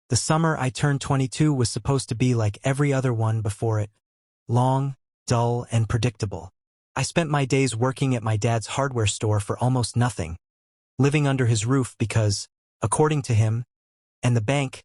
The summer I turned 22 was supposed to be like every other one before it. Long, dull, and predictable. I spent my days working at my dad's hardware store for almost nothing, living under his roof because, according to him, and the bank,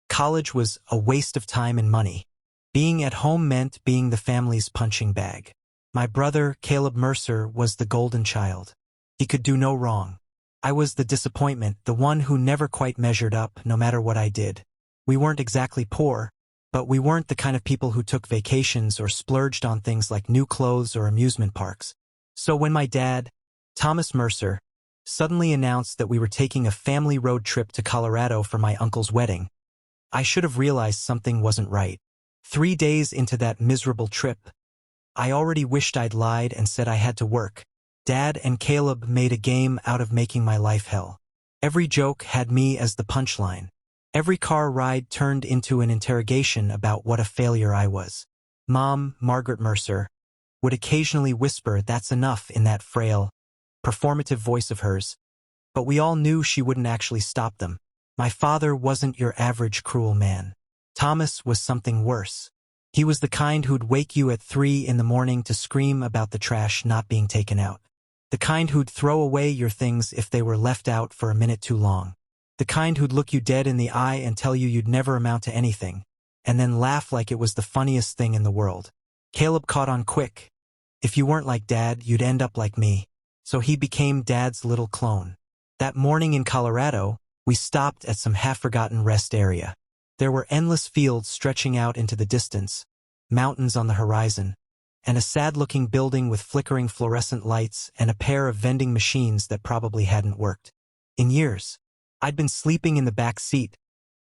college was a waste of time and money. Being at home meant being the family's punching bag. My brother, Caleb Mercer, was the golden child. He could do no wrong. I was the disappointment, the one who never quite measured up, no matter what I did. We weren't exactly poor, but we weren't the kind of people who took vacations or splurged on things like new clothes or amusement parks. So when my dad, Thomas Mercer, suddenly announced that we were taking a family road trip to Colorado for my uncle's wedding, I should have realized something wasn't right. 3 days into that miserable trip, I already wished I'd lied and said I had to work. Dad and Caleb made a game out of making my life hell. Every joke had me as the punchline. Every car ride turned into an interrogation about what a failure I was. Mom, Margaret Mercer, would occasionally whisper, "That's enough," in that frail, performative voice of hers, but we all knew she wouldn't actually stop them. My father wasn't your average cruel man. Thomas was something worse. He was the kind who'd wake you at 3 in the morning to scream about the trash not being taken out. The kind who'd throw away your things if they were left out for a minute too long. The kind who'd look you dead in the eye and tell you you'd never amount to anything, and then laugh like it was the funniest thing in the world. Caleb caught on quick. If you weren't like Dad, you'd end up like me. So he became Dad's little clone. That morning in Colorado, we stopped at some half-forgotten rest area. There were endless fields stretching out into the distance, mountains on the horizon, and a sad-looking building with flickering fluorescent lights and a pair of vending machines that probably hadn't worked in years. I'd been sleeping in the back seat,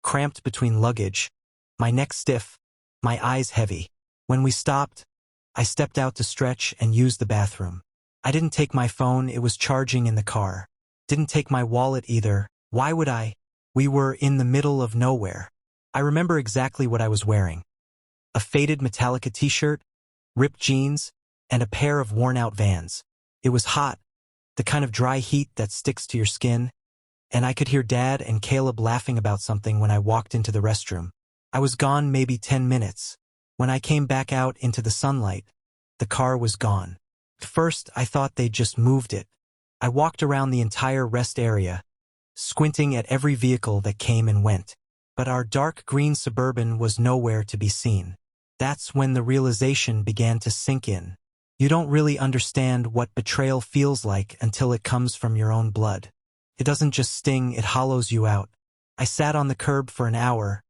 cramped between luggage, my neck stiff, my eyes heavy. When we stopped, I stepped out to stretch and use the bathroom. I didn't take my phone, it was charging in the car. Didn't take my wallet either. Why would I? We were in the middle of nowhere. I remember exactly what I was wearing. A faded Metallica t-shirt, ripped jeans, and a pair of worn-out Vans. It was hot, the kind of dry heat that sticks to your skin, and I could hear Dad and Caleb laughing about something when I walked into the restroom. I was gone maybe 10 minutes. When I came back out into the sunlight, the car was gone. At first, I thought they'd just moved it. I walked around the entire rest area, squinting at every vehicle that came and went. But our dark green Suburban was nowhere to be seen. That's when the realization began to sink in. You don't really understand what betrayal feels like until it comes from your own blood. It doesn't just sting, it hollows you out. I sat on the curb for an hour,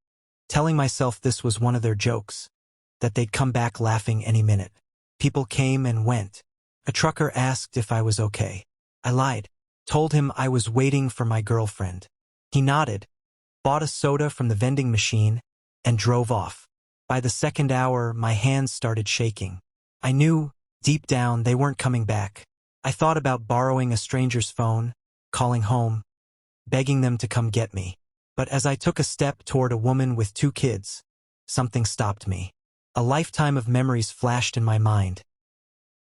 telling myself this was one of their jokes, that they'd come back laughing any minute. People came and went. A trucker asked if I was okay. I lied, told him I was waiting for my girlfriend. He nodded, bought a soda from the vending machine, and drove off. By the second hour, my hands started shaking. I knew, deep down, they weren't coming back. I thought about borrowing a stranger's phone, calling home, begging them to come get me. But as I took a step toward a woman with 2 kids, something stopped me. A lifetime of memories flashed in my mind.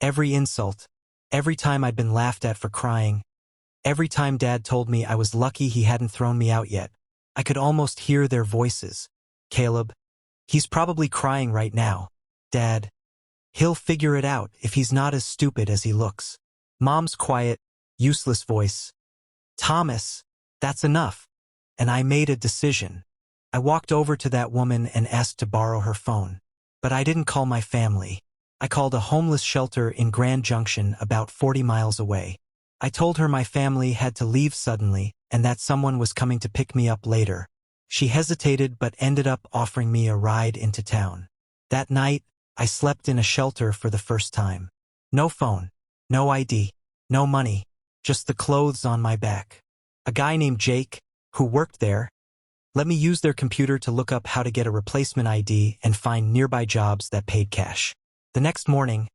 Every insult, every time I'd been laughed at for crying, every time Dad told me I was lucky he hadn't thrown me out yet. I could almost hear their voices. Caleb, he's probably crying right now. Dad, he'll figure it out if he's not as stupid as he looks. Mom's quiet, useless voice. Thomas, that's enough. And I made a decision. I walked over to that woman and asked to borrow her phone. But I didn't call my family. I called a homeless shelter in Grand Junction about 40 miles away. I told her my family had to leave suddenly and that someone was coming to pick me up later. She hesitated but ended up offering me a ride into town. That night, I slept in a shelter for the first time. No phone, no ID, no money, just the clothes on my back. A guy named Jake, who worked there, let me use their computer to look up how to get a replacement ID and find nearby jobs that paid cash. The next morning,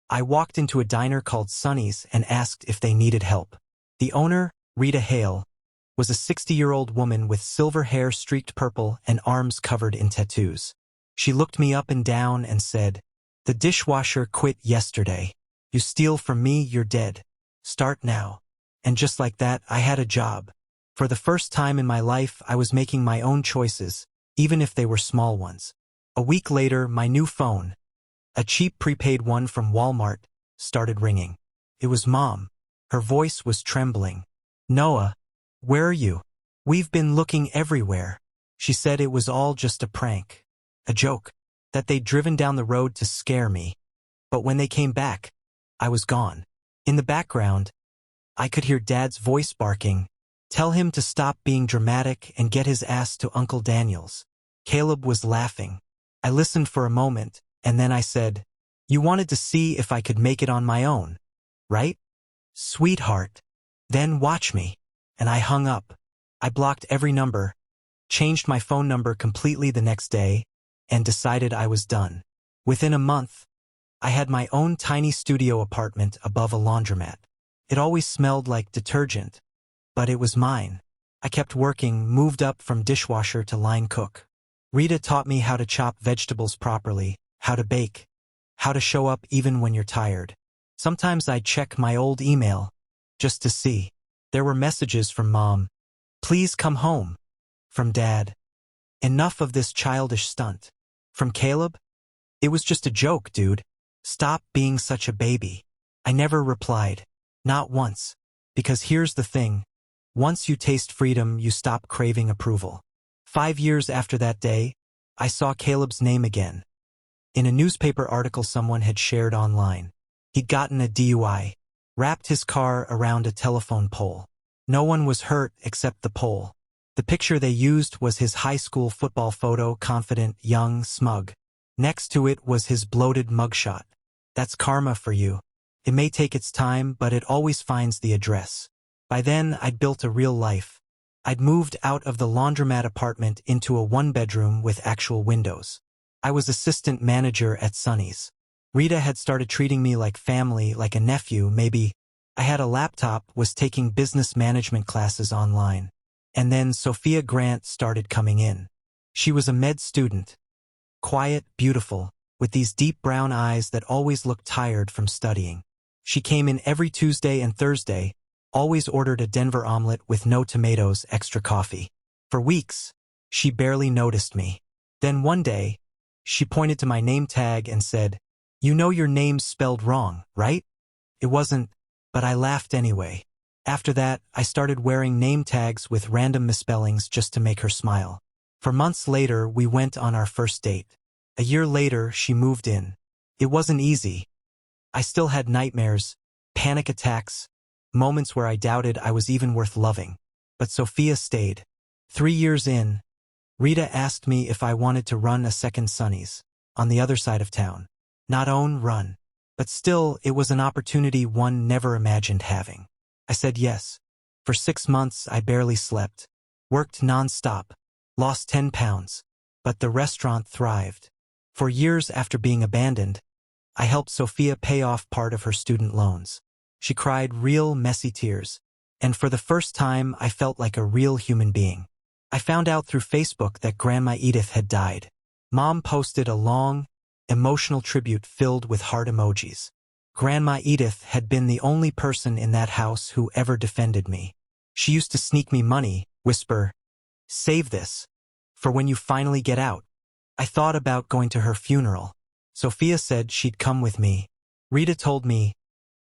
I walked into a diner called Sonny's and asked if they needed help. The owner, Rita Hale, was a 60-year-old woman with silver hair streaked purple and arms covered in tattoos. She looked me up and down and said, "The dishwasher quit yesterday. You steal from me, you're dead. Start now." And just like that, I had a job. For the first time in my life, I was making my own choices, even if they were small ones. A week later, my new phone, a cheap prepaid one from Walmart, started ringing. It was Mom. Her voice was trembling. "Noah, where are you? We've been looking everywhere." She said it was all just a prank, a joke, that they'd driven down the road to scare me. But when they came back, I was gone. In the background, I could hear Dad's voice barking, "Tell him to stop being dramatic and get his ass to Uncle Daniel's." Caleb was laughing. I listened for a moment, and then I said, "You wanted to see if I could make it on my own, right? Sweetheart. Then watch me." And I hung up. I blocked every number, changed my phone number completely the next day, and decided I was done. Within a month, I had my own tiny studio apartment above a laundromat. It always smelled like detergent, but it was mine. I kept working, moved up from dishwasher to line cook. Rita taught me how to chop vegetables properly, how to bake, how to show up even when you're tired. Sometimes I'd check my old email, just to see. There were messages from Mom. "Please come home." From Dad. "Enough of this childish stunt." From Caleb. "It was just a joke, dude. Stop being such a baby." I never replied. Not once. Because here's the thing. Once you taste freedom, you stop craving approval. 5 years after that day, I saw Caleb's name again. In a newspaper article someone had shared online. He'd gotten a DUI, wrapped his car around a telephone pole. No one was hurt except the pole. The picture they used was his high school football photo, confident, young, smug. Next to it was his bloated mugshot. That's karma for you. It may take its time, but it always finds the address. By then, I'd built a real life. I'd moved out of the laundromat apartment into a one-bedroom with actual windows. I was assistant manager at Sonny's. Rita had started treating me like family, like a nephew, maybe. I had a laptop, was taking business management classes online. And then Sophia Grant started coming in. She was a med student. Quiet, beautiful, with these deep brown eyes that always looked tired from studying. She came in every Tuesday and Thursday, always ordered a Denver omelet with no tomatoes, extra coffee. For weeks, she barely noticed me. Then one day, she pointed to my name tag and said, "You know your name's spelled wrong, right?" It wasn't, but I laughed anyway. After that, I started wearing name tags with random misspellings just to make her smile. For months later, we went on our first date. A year later, she moved in. It wasn't easy. I still had nightmares, panic attacks, moments where I doubted I was even worth loving. But Sophia stayed. 3 years in, Rita asked me if I wanted to run a second Sonny's, on the other side of town. Not own, run. But still, it was an opportunity one never imagined having. I said yes. For 6 months, I barely slept. Worked non-stop. Lost 10 pounds. But the restaurant thrived. For years after being abandoned, I helped Sophia pay off part of her student loans. She cried real, messy tears. And for the first time, I felt like a real human being. I found out through Facebook that Grandma Edith had died. Mom posted a long, emotional tribute filled with heart emojis. Grandma Edith had been the only person in that house who ever defended me. She used to sneak me money, whisper, "Save this, for when you finally get out." I thought about going to her funeral. Sophia said she'd come with me. Rita told me,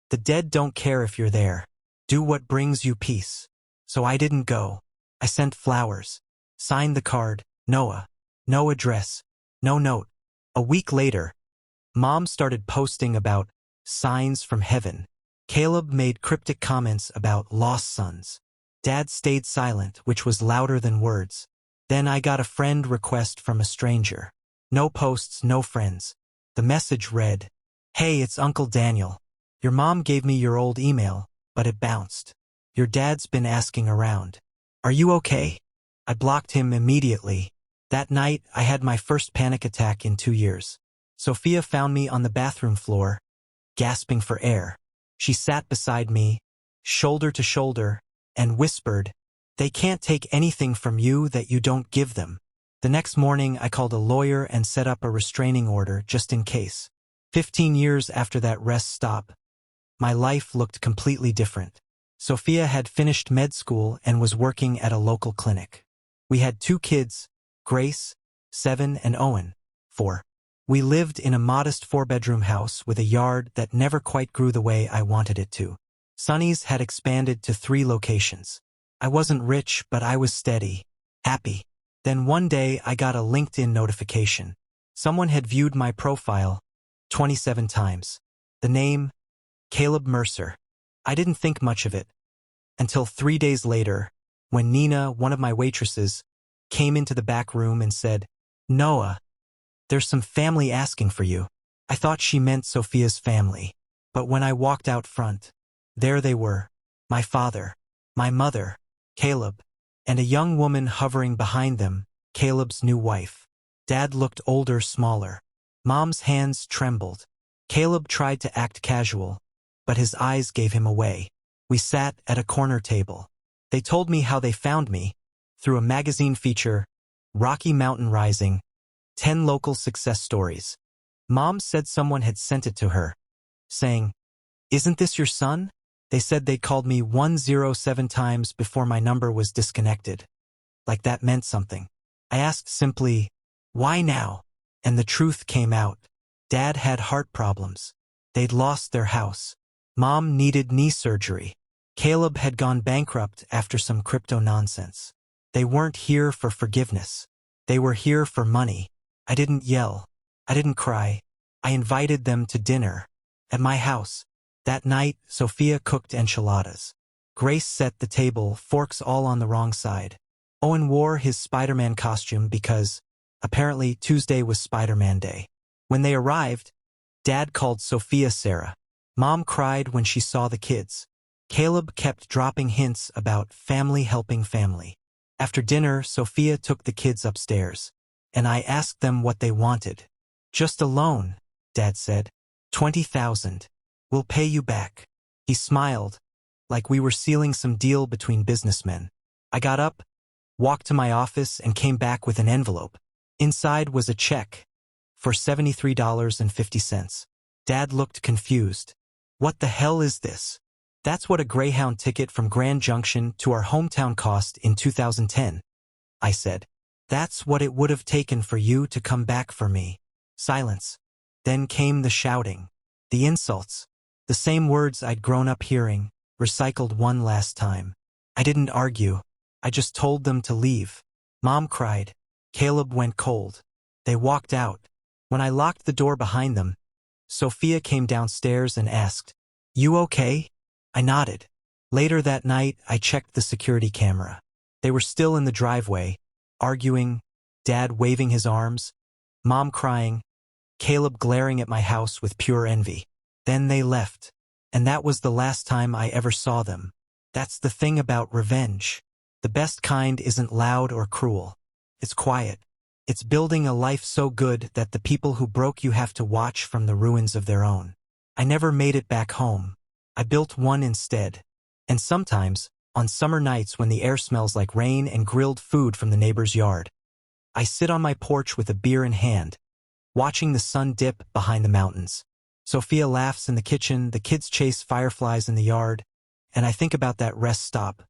"The dead don't care if you're there. Do what brings you peace." So I didn't go. I sent flowers. Signed the card, Noah. No address. No note. A week later, Mom started posting about signs from heaven. Caleb made cryptic comments about lost sons. Dad stayed silent, which was louder than words. Then I got a friend request from a stranger. No posts, no friends. The message read, "Hey, it's Uncle Daniel. Your mom gave me your old email, but it bounced. Your dad's been asking around. Are you okay?" I blocked him immediately. That night, I had my first panic attack in 2 years. Sophia found me on the bathroom floor, gasping for air. She sat beside me, shoulder to shoulder, and whispered, "They can't take anything from you that you don't give them." The next morning, I called a lawyer and set up a restraining order just in case. 15 years after that rest stop, my life looked completely different. Sophia had finished med school and was working at a local clinic. We had 2 kids, Grace, 7, and Owen, 4. We lived in a modest 4-bedroom house with a yard that never quite grew the way I wanted it to. Sonny's had expanded to 3 locations. I wasn't rich, but I was steady, happy. Then one day I got a LinkedIn notification. Someone had viewed my profile 27 times. The name, Caleb Mercer. I didn't think much of it until 3 days later, when Nina, one of my waitresses, came into the back room and said, "Noah, there's some family asking for you." I thought she meant Sophia's family. But when I walked out front, there they were, my father, my mother, Caleb, and a young woman hovering behind them, Caleb's new wife. Dad looked older, smaller. Mom's hands trembled. Caleb tried to act casual, but his eyes gave him away. We sat at a corner table. They told me how they found me, through a magazine feature, Rocky Mountain Rising, 10 local success stories. Mom said someone had sent it to her, saying, "Isn't this your son?" They said they called me 107 times before my number was disconnected. Like that meant something. I asked simply, "Why now?" And the truth came out. Dad had heart problems. They'd lost their house. Mom needed knee surgery. Caleb had gone bankrupt after some crypto nonsense. They weren't here for forgiveness. They were here for money. I didn't yell. I didn't cry. I invited them to dinner. At my house. That night, Sophia cooked enchiladas. Grace set the table, forks all on the wrong side. Owen wore his Spider-Man costume because, apparently, Tuesday was Spider-Man Day. When they arrived, Dad called Sophia Sarah. Mom cried when she saw the kids. Caleb kept dropping hints about family helping family. After dinner, Sophia took the kids upstairs, and I asked them what they wanted. "Just a loan," Dad said. 20,000. "We'll pay you back." He smiled, like we were sealing some deal between businessmen. I got up, walked to my office, and came back with an envelope. Inside was a check for $73.50. Dad looked confused. "What the hell is this?" "That's what a Greyhound ticket from Grand Junction to our hometown cost in 2010, I said. "That's what it would have taken for you to come back for me." Silence. Then came the shouting, the insults, the same words I'd grown up hearing, recycled one last time. I didn't argue. I just told them to leave. Mom cried. Caleb went cold. They walked out. When I locked the door behind them, Sophia came downstairs and asked, "You okay?" I nodded. Later that night, I checked the security camera. They were still in the driveway, arguing, Dad waving his arms, Mom crying, Caleb glaring at my house with pure envy. Then they left, and that was the last time I ever saw them. That's the thing about revenge. The best kind isn't loud or cruel. It's quiet. It's building a life so good that the people who broke you have to watch from the ruins of their own. I never made it back home. I built one instead. And sometimes, on summer nights when the air smells like rain and grilled food from the neighbor's yard, I sit on my porch with a beer in hand, watching the sun dip behind the mountains. Sophia laughs in the kitchen, the kids chase fireflies in the yard, and I think about that rest stop,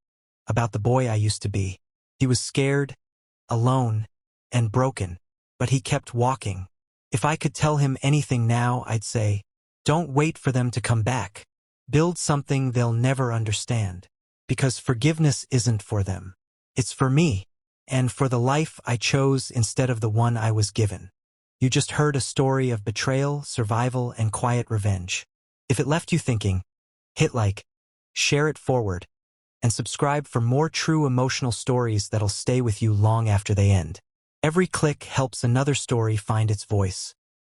about the boy I used to be. He was scared, alone, and broken, but he kept walking. If I could tell him anything now, I'd say, don't wait for them to come back. Build something they'll never understand. Because forgiveness isn't for them. It's for me, and for the life I chose instead of the one I was given. You just heard a story of betrayal, survival, and quiet revenge. If it left you thinking, hit like, share it forward, and subscribe for more true emotional stories that'll stay with you long after they end. Every click helps another story find its voice.